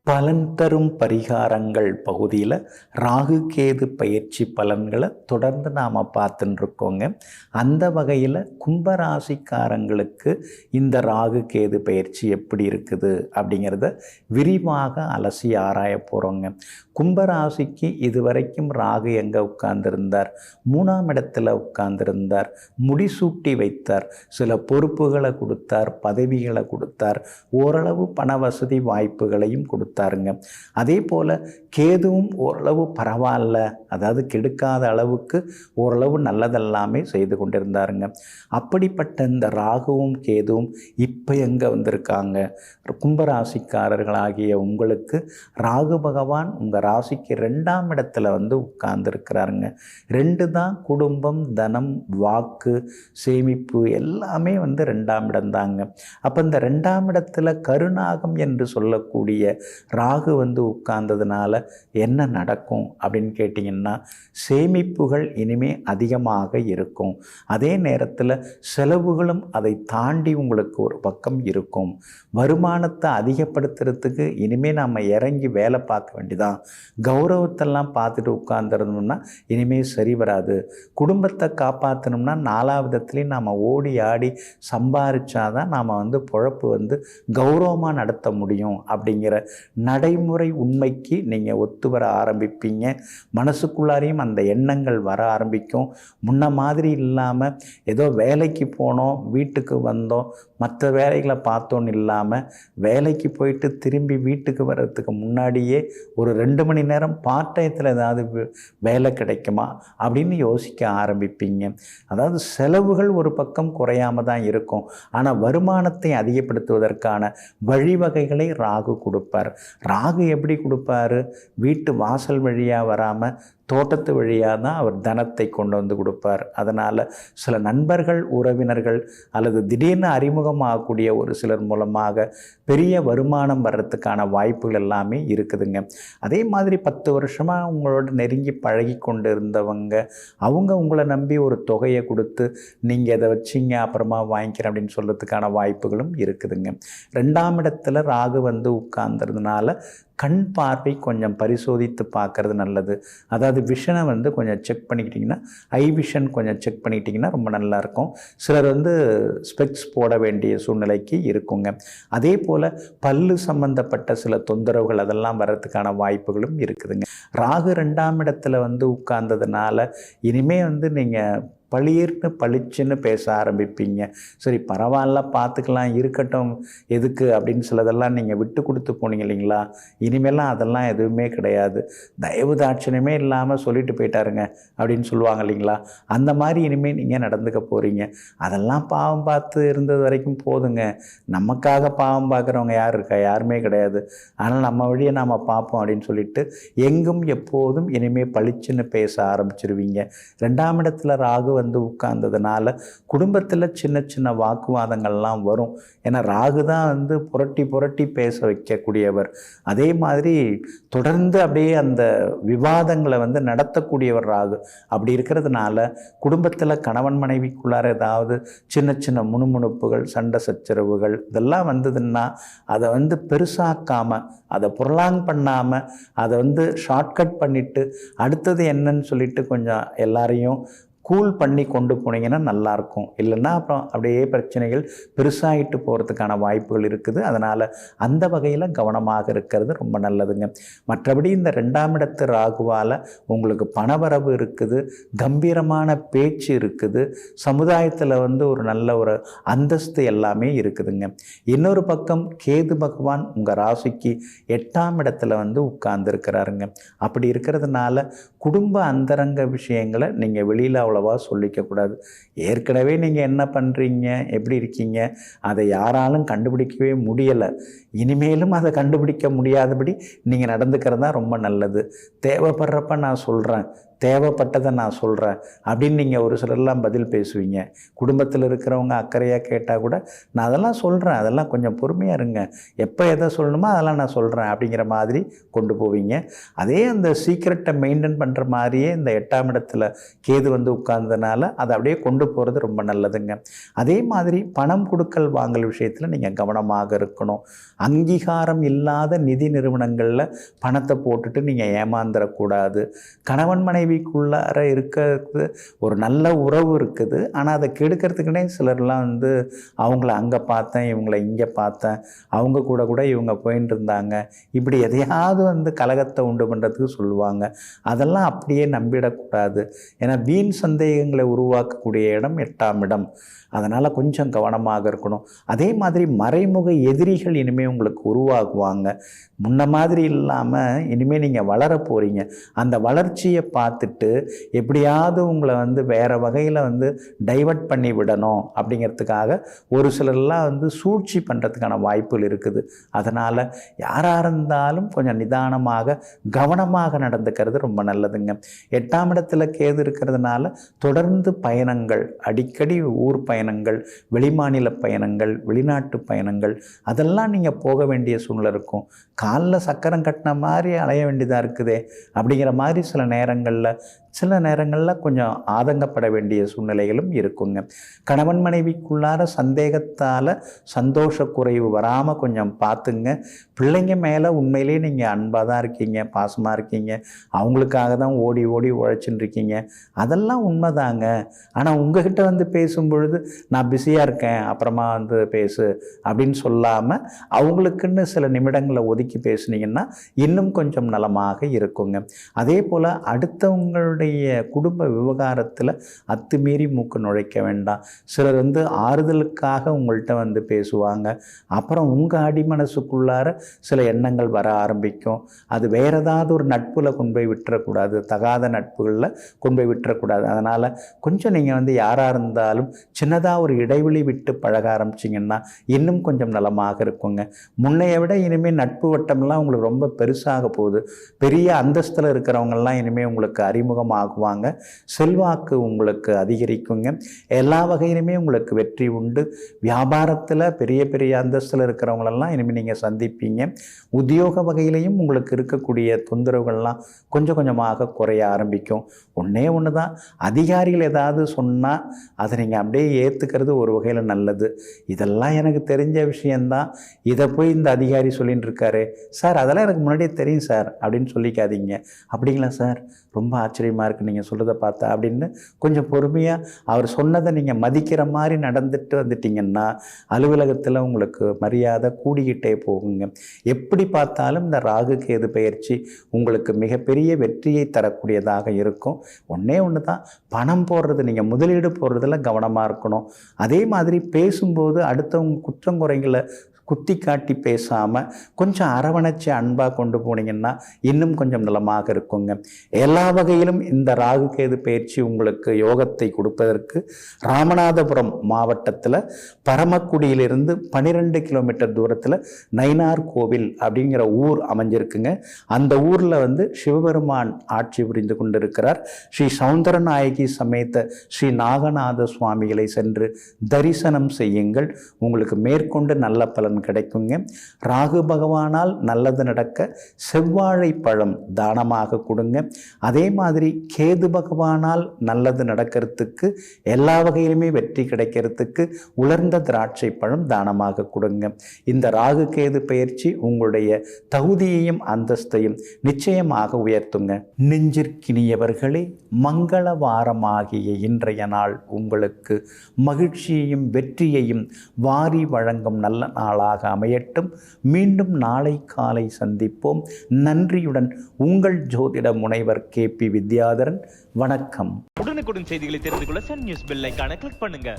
பலன் தரும் பரிகாரங்கள் பகுதியில் ராகு கேது பயிற்சி பலன்களை தொடர்ந்து நாம் பார்த்துட்டு இருக்கோங்க. அந்த வகையில் கும்பராசிக்காரங்களுக்கு இந்த ராகு கேது பயிற்சி எப்படி இருக்குது அப்படிங்கிறத விரிவாக அலசி ஆராய போகிறோங்க. கும்பராசிக்கு இதுவரைக்கும் ராகு எங்கே உட்கார்ந்திருந்தார்? 3ஆம் இடத்துல உட்கார்ந்திருந்தார். முடிசூட்டி வைத்தார், சில பொறுப்புகளை கொடுத்தார், பதவிகளை கொடுத்தார், ஓரளவு பண வசதி வாய்ப்புகளையும் கொடுத்தாருங்க. அதே போல் கேதுவும் ஓரளவு பரவாயில்ல, அதாவது கெடுக்காத அளவுக்கு ஓரளவு நல்லதெல்லாமே செய்து கொண்டிருந்தாருங்க. அப்படிப்பட்ட இந்த ராகுவும் கேதுவும் இப்போ எங்கே வந்திருக்காங்க? கும்பராசிக்காரர்களாகிய உங்களுக்கு ராகு பகவான் உங்கள் ராசிக்கு 2ஆம் இடத்துல வந்து உட்கார்ந்துருக்கிறாருங்க. 2 தான் குடும்பம், தனம், வாக்கு, சேமிப்பு எல்லாமே வந்து 2ஆம் இடம் தாங்க. அப்போ இந்த 2ஆம் இடத்துல கருநாகம் என்று சொல்லக்கூடிய ராகு வந்து உட்கார்ந்ததுனால என்ன நடக்கும் அப்படின்னு கேட்டிங்கன்னா, சேமிப்புகள் இனிமே அதிகமாக இருக்கும். அதே நேரத்தில் செலவுகளும் அதை தாண்டி உங்களுக்கு ஒரு பக்கம் இருக்கும். வருமானத்தை அதிகப்படுத்துறதுக்கு இனிமேல் நாம் இறங்கி வேலை பார்க்க வேண்டியதான். கௌரவத்தெல்லாம் பார்த்துட்டு உட்கார்ந்துருந்தோம்னா இனிமேல் சரி வராது. குடும்பத்தை காப்பாற்றணும்னா 4ஆவதுலேயும் நாம் ஓடி ஆடி சம்பாதிச்சாதான் நாம் வந்து பொழப்பு வந்து கௌரவமாக நடத்த முடியும் அப்படிங்கிற நடைமுறை உண்மைக்கு நீங்கள் ஒத்து வர ஆரம்பிப்பீங்க. மனசுக்குள்ளாரையும் அந்த எண்ணங்கள் வர ஆரம்பிக்கும். முன்ன மாதிரி இல்லாமல் ஏதோ வேலைக்கு போனோம், வீட்டுக்கு வந்தோம், மற்ற வேலைகளை பார்த்தோன்னு இல்லாமல் வேலைக்கு போயிட்டு திரும்பி வீட்டுக்கு வர்றதுக்கு முன்னாடியே ஒரு 2 மணி நேரம் பார்ட் டயத்தில் ஏதாவது வேலை கிடைக்குமா அப்படின்னு யோசிக்க ஆரம்பிப்பீங்க. அதாவது செலவுகள் ஒரு பக்கம் குறையாமல் தான் இருக்கும், ஆனால் வருமானத்தை அதிகப்படுத்துவதற்கான வழிவகைகளை ராகு கொடுப்பார். ராகு எப்படி கொடுப்பாரு? வீட்டு வாசல் வழியாக வராமல் தோட்டத்து வழியாக தான் அவர் தனத்தை கொண்டு வந்து கொடுப்பார். அதனால் சில நண்பர்கள், உறவினர்கள் அல்லது திடீர்னு அறிமுகமாகக்கூடிய ஒரு சிலர் மூலமாக பெரிய வருமானம் வர்றதுக்கான வாய்ப்புகள் எல்லாமே இருக்குதுங்க. அதே மாதிரி 10 வருஷமாக உங்களோட நெருங்கி பழகி கொண்டு இருந்தவங்க, அவங்க உங்களை நம்பி ஒரு தொகையை கொடுத்து நீங்கள் இதை வச்சிங்க அப்புறமா வாங்கிக்கிறேன் அப்படின்னு சொல்கிறதுக்கான வாய்ப்புகளும் இருக்குதுங்க. 2ஆம் இடத்துல ராகு வந்து உட்கார்ந்ததுனால கண் பார்வை கொஞ்சம் பரிசோதித்து பார்க்கறது நல்லது. அதாவது விஷனை வந்து கொஞ்சம் செக் பண்ணிக்கிட்டிங்கன்னா, ஐ விஷன் கொஞ்சம் செக் பண்ணிக்கிட்டிங்கன்னா ரொம்ப நல்லாயிருக்கும். சிலர் வந்து ஸ்பெக்ஸ் போட வேண்டிய சூழ்நிலைக்கு இருக்குங்க. அதே போல் பல்லு சம்பந்தப்பட்ட சில தொந்தரவுகள் அதெல்லாம் வர்றதுக்கான வாய்ப்புகளும் இருக்குதுங்க. ராகு 2ஆம் இடத்துல வந்து உட்கார்ந்ததுனால இனிமேல் வந்து நீங்கள் பளிச்சுன்னு பேச ஆரம்பிப்பீங்க. சரி பரவாயில்ல, பார்த்துக்கலாம், இருக்கட்டும், எதுக்கு அப்படின்னு சிலதெல்லாம் நீங்கள் விட்டு கொடுத்து போனீங்க இல்லைங்களா? இனிமேலாம் அதெல்லாம் எதுவுமே கிடையாது. தயவு தாட்சணியமே இல்லாமல் சொல்லிட்டு போயிட்டாருங்க அப்படின்னு சொல்லுவாங்க இல்லைங்களா? அந்த மாதிரி இனிமேல் நீங்கள் நடந்துக்க போகிறீங்க. அதெல்லாம் பாவம் பார்த்து இருந்தது வரைக்கும் போதுங்க. நமக்காக பாவம் பார்க்குறவங்க யார் இருக்கா? யாருமே கிடையாது. ஆனால் நம்ம வழியை நாம் பார்ப்போம் அப்படின்னு சொல்லிட்டு எங்கும் எப்போதும் இனிமேல் பளிச்சுன்னு பேச ஆரம்பிச்சிருவீங்க. 2ஆம் இடத்துல ராகு வந்து உட்கார்ந்ததுனால குடும்பத்தில் சின்ன சின்ன வாக்குவாதங்கள்லாம் வரும். ஏன்னா ராகு தான் வந்து புரட்டி பேச வைக்கக்கூடியவர். அதே மாதிரி தொடர்ந்து அப்படியே அந்த விவாதங்களை வந்து நடத்தக்கூடியவர் ராகு. அப்படி இருக்கிறதுனால குடும்பத்தில் கணவன் மனைவிக்குள்ளார ஏதாவது சின்ன சின்ன முணுமுணுப்புகள், சண்டை சச்சரவுகள் இதெல்லாம் வந்ததுன்னா அதை வந்து பெருசாக்காமல், அதை புரலாங் பண்ணாமல், அதை வந்து ஷார்ட்கட் பண்ணிவிட்டு அடுத்தது என்னன்னு சொல்லிட்டு கொஞ்சம் எல்லாரையும் கூல் பண்ணி கொண்டு போனீங்கன்னா நல்லாயிருக்கும். இல்லைன்னா அப்புறம் அப்படியே பிரச்சனைகள் பெருசாகிட்டு போகிறதுக்கான வாய்ப்புகள் இருக்குது. அதனால் அந்த வகையில் கவனமாக இருக்கிறது ரொம்ப நல்லதுங்க. மற்றபடி இந்த 2ஆம் இடத்து ராகுவால் உங்களுக்கு பணவரவு இருக்குது, கம்பீரமான பேச்சு இருக்குது, சமுதாயத்தில் வந்து ஒரு நல்ல ஒரு அந்தஸ்து எல்லாமே இருக்குதுங்க. இன்னொரு பக்கம் கேது பகவான் உங்கள் ராசிக்கு 8ஆம் இடத்துல வந்து உட்கார்ந்துருக்கிறாருங்க. அப்படி இருக்கிறதுனால குடும்ப அந்தரங்க விஷயங்களை நீங்கள் வெளியில் அவ்வளவா சொல்லிக்கக்கூடாது. ஏற்கனவே நீங்கள் என்ன பண்ணுறீங்க, எப்படி இருக்கீங்க, அதை யாராலும் கண்டுபிடிக்கவே முடியலை. இனிமேலும் அதை கண்டுபிடிக்க முடியாதபடி நீங்கள் நடந்துக்கிறது தான் ரொம்ப நல்லது. தேவைப்படுறப்ப நான் சொல்கிறேன், தேவைப்பட்டதை நான் சொல்கிறேன் அப்படின்னு நீங்கள் ஒரு சிலர்லாம் பதில் பேசுவீங்க. குடும்பத்தில் இருக்கிறவங்க அக்கறையாக கேட்டால் கூட நான் அதெல்லாம் சொல்கிறேன், அதெல்லாம் கொஞ்சம் பொறுமையாக இருங்க, எப்போ எதை சொல்லணுமோ அதெல்லாம் நான் சொல்கிறேன் அப்படிங்கிற மாதிரி கொண்டு போவீங்க. அதே அந்த சீக்ரெட்டை மெயின்டைன் பண்ணுற மாதிரியே இந்த 8ஆம் இடத்துல கேது வந்து உட்கார்ந்ததுனால அதை அப்படியே கொண்டு போகிறது ரொம்ப நல்லதுங்க. அதே மாதிரி பணம் கொடுக்கல் வாங்கல் விஷயத்தில் நீங்கள் கவனமாக இருக்கணும். அங்கீகாரம் இல்லாத நிதி நிறுவனங்களில் பணத்தை போட்டுட்டு நீங்கள் ஏமாந்துடக்கூடாது. கணவன் மனைவிக்குள்ளார இருக்கிறது ஒரு நல்ல உறவு இருக்குது, ஆனால் அதை கெடுக்கிறதுக்குனே சிலர்லாம் வந்து அவங்கள அங்கே பார்த்தேன், இவங்களை இங்கே பார்த்தேன், அவங்க கூட கூட இவங்க போயின்னு இருந்தாங்க, இப்படி எதையாவது வந்து கலகத்தை உண்டு பண்ணுறதுக்கு சொல்லுவாங்க. அதெல்லாம் அப்படியே நம்பிடக்கூடாது. ஏன்னா வீண் சந்தேகங்களை உருவாக்கக்கூடிய இடம் 8ஆம் இடம். அதனால் கொஞ்சம் கவனமாக இருக்கணும். அதே மாதிரி மறைமுக எதிரிகள் இனிமேல் உங்களுக்கு உருவாகுவாங்க. முன்ன மாதிரி இல்லாமல் இனிமேல் நீங்கள் வளர போகிறீங்க. அந்த வளர்ச்சியை பார்த்துட்டு எப்படியாவது உங்களை வந்து வேறு வகையில் வந்து டைவர்ட் பண்ணி விடணும் அப்படிங்கிறதுக்காக ஒரு சிலர்லாம் வந்து சூழ்ச்சி பண்ணுறதுக்கான வாய்ப்புகள் இருக்குது. அதனால் யாராக இருந்தாலும் கொஞ்சம் நிதானமாக கவனமாக நடந்துக்கிறது ரொம்ப நல்லதுங்க. 8ஆம் இடத்துல கேது இருக்கிறதுனால தொடர்ந்து பயணங்கள், அடிக்கடி ஊர் பயணங்கள், வெளிமாநில பயணங்கள், வெளிநாட்டு பயணங்கள், அதெல்லாம் நீங்கள் போக வேண்டிய சூழ்நிலை இருக்கும். காலில் சக்கரம் கட்டின மாதிரி அலைய வேண்டியதாக இருக்குதே அப்படிங்கிற மாதிரி சில நேரங்களில் கொஞ்சம் ஆதங்கப்பட வேண்டிய சூழ்நிலைகளும் இருக்குங்க. கணவன் மனைவிக்குள்ளார சந்தேகத்தால் சந்தோஷ குறைவு வராமல் கொஞ்சம் பார்த்துங்க. பிள்ளைங்க மேலே உண்மையிலே நீங்கள் அன்பாக தான் இருக்கீங்க, பாசமாக இருக்கீங்க, அவங்களுக்காக தான் ஓடி ஓடி உழைச்சின்னு இருக்கீங்க, அதெல்லாம் உண்மைதாங்க. ஆனால் உங்ககிட்ட வந்து பேசும்பொழுது நான் பிஸியாக இருக்கேன், அப்புறமா வந்து பேசு அப்படின்னு சொல்லாமல் அவங்களுக்குன்னு சில நிமிடங்களை ஒதுக்கி பேசுனீங்கன்னா இன்னும் கொஞ்சம் நலமாக இருக்குங்க. அதே போல் அடுத்தவங்களுடைய குடும்ப விவகாரத்தில் அத்துமீறி மூக்கு நுழைக்க வேண்டாம். சிலர் வந்து ஆறுதலுக்காக உங்கள்கிட்ட வந்து பேசுவாங்க, அப்புறம் உங்கள் அடிமனசுக்குள்ளார சில எண்ணங்கள் வர ஆரம்பிக்கும். அது வேறு ஏதாவது ஒரு நட்பில் கொண்டு போய் விட்டுறக்கூடாது, தகாத நட்புகளில் கொண்டு போய் விட்டுறக்கூடாது. அதனால் கொஞ்சம் நீங்கள் வந்து யாராக இருந்தாலும் சின்னதாக ஒரு இடைவெளி விட்டு பழக ஆரம்பிச்சிங்கன்னா இன்னும் கொஞ்சம் நலமாக இருக்குங்க. முன்னைய விட இனிமேல் நட்பு வட்டம்லாம் உங்களுக்கு ரொம்ப பெருசாக போகுது. பெரிய அந்தஸ்தில் இருக்கிறவங்கெல்லாம் இனிமேல் உங்களுக்கு அறிமுகமாகுவாங்க. செல்வாக்கு உங்களுக்கு அதிகரிக்குங்க. எல்லா வகையிலுமே உங்களுக்கு வெற்றி உண்டு. வியாபாரத்தில் பெரிய பெரிய அந்தஸ்தில் இருக்கிறவங்களெல்லாம் இனிமேல் நீங்கள் சந்திப்பீங்க. உத்தியோக வகையிலையும் உங்களுக்கு இருக்கக்கூடிய தொந்தரவுகள்லாம் கொஞ்சம் கொஞ்சமாக குறைய ஆரம்பிக்கும். ஒன்றே ஒன்று தான், அதிகாரிகள் ஏதாவது சொன்னால் அதை நீங்கள் அப்படியே ஏற்றுக்கிறது ஒரு வகையில் நல்லது. இதெல்லாம் எனக்கு தெரிஞ்ச விஷயந்தான், இதை போய் இந்த அதிகாரி சொல்லின்னு இருக்காரு சார், அதெல்லாம் எனக்கு முன்னாடியே தெரியும் சார் அப்படின்னு சொல்லிக்காதீங்க. அப்படிங்களா சார், ரொம்ப ஆச்சரியமாக இருக்குது நீங்கள் சொல்கிறத பார்த்தா அப்படின்னு கொஞ்சம் பொறுமையாக அவர் சொன்னதை நீங்கள் மதிக்கிற மாதிரி நடந்துட்டு வந்துட்டிங்கன்னா அலுவலகத்தில் உங்களுக்கு மரியாதை கூடிக்கிட்டே போகுங்க. எப்படி பார்த்தாலும் இந்த ராகு கேது பயிற்சி உங்களுக்கு மிகப்பெரிய வெற்றியை தரக்கூடியதாக இருக்கும். ஒன்றே ஒன்று தான், பணம் போடுறது, நீங்கள் முதலீடு போடுறதுல கவனமாக இருக்கணும். அதே மாதிரி பேசும்போது அடுத்தவங்க குற்றங்குறைகளை குத்தி காட்டி பேசாமல் கொஞ்சம் அரவணைச்சி அன்பாக கொண்டு போனீங்கன்னா இன்னும் கொஞ்சம் நலமாக இருக்குங்க. எல்லா வகையிலும் இந்த ராகு கேது பயிற்சி உங்களுக்கு யோகத்தை கொடுப்பதற்கு ராமநாதபுரம் மாவட்டத்தில் பரமக்குடியிலிருந்து 12 கிலோமீட்டர் தூரத்தில் நயினார் கோவில் அப்படிங்கிற ஊர் அமைஞ்சிருக்குங்க. அந்த ஊரில் வந்து சிவபெருமான் ஆட்சி புரிந்து கொண்டிருக்கிறார். ஸ்ரீ சௌந்தரநாயகி சமேத ஸ்ரீ நாகநாத சுவாமிகளை சென்று தரிசனம் செய்யுங்கள். உங்களுக்கு மேற்கொண்டு நல்ல பலன் கிடைக்குங்க. ராகு பகவானால் நல்லது நடக்க செவ்வாழை பழம் தானமாக கொடுங்க. அதே மாதிரி கேது பகவானால் நல்லது நடக்கிறதுக்கு, எல்லா வகையிலுமே வெற்றி கிடைக்கிறதுக்கு உலர்ந்த திராட்சை பழம் தானமாக கொடுங்க. இந்த ராகு கேது பயிற்சி உங்களுடைய தகுதியையும் அந்தஸ்தையும் நிச்சயமாக உயர்த்துங்க. நெஞ்சிற்கினியவர்களே, மங்கள வாரமாகிய இன்றைய நாள் உங்களுக்கு மகிழ்ச்சியையும் வெற்றியையும் வாரி வழங்கும் நல்ல நாளாக அமையட்டும். மீண்டும் நாளை காலை சந்திப்போம். நன்றியுடன் உங்கள் ஜோதிட முனைவர் KP வித்யாதரன். வணக்கம். உடனுக்குடன் செய்திகளை தெரிந்து கொள்ள சன் நியூஸ் பெல் ஐகானை கிளிக் பண்ணுங்க.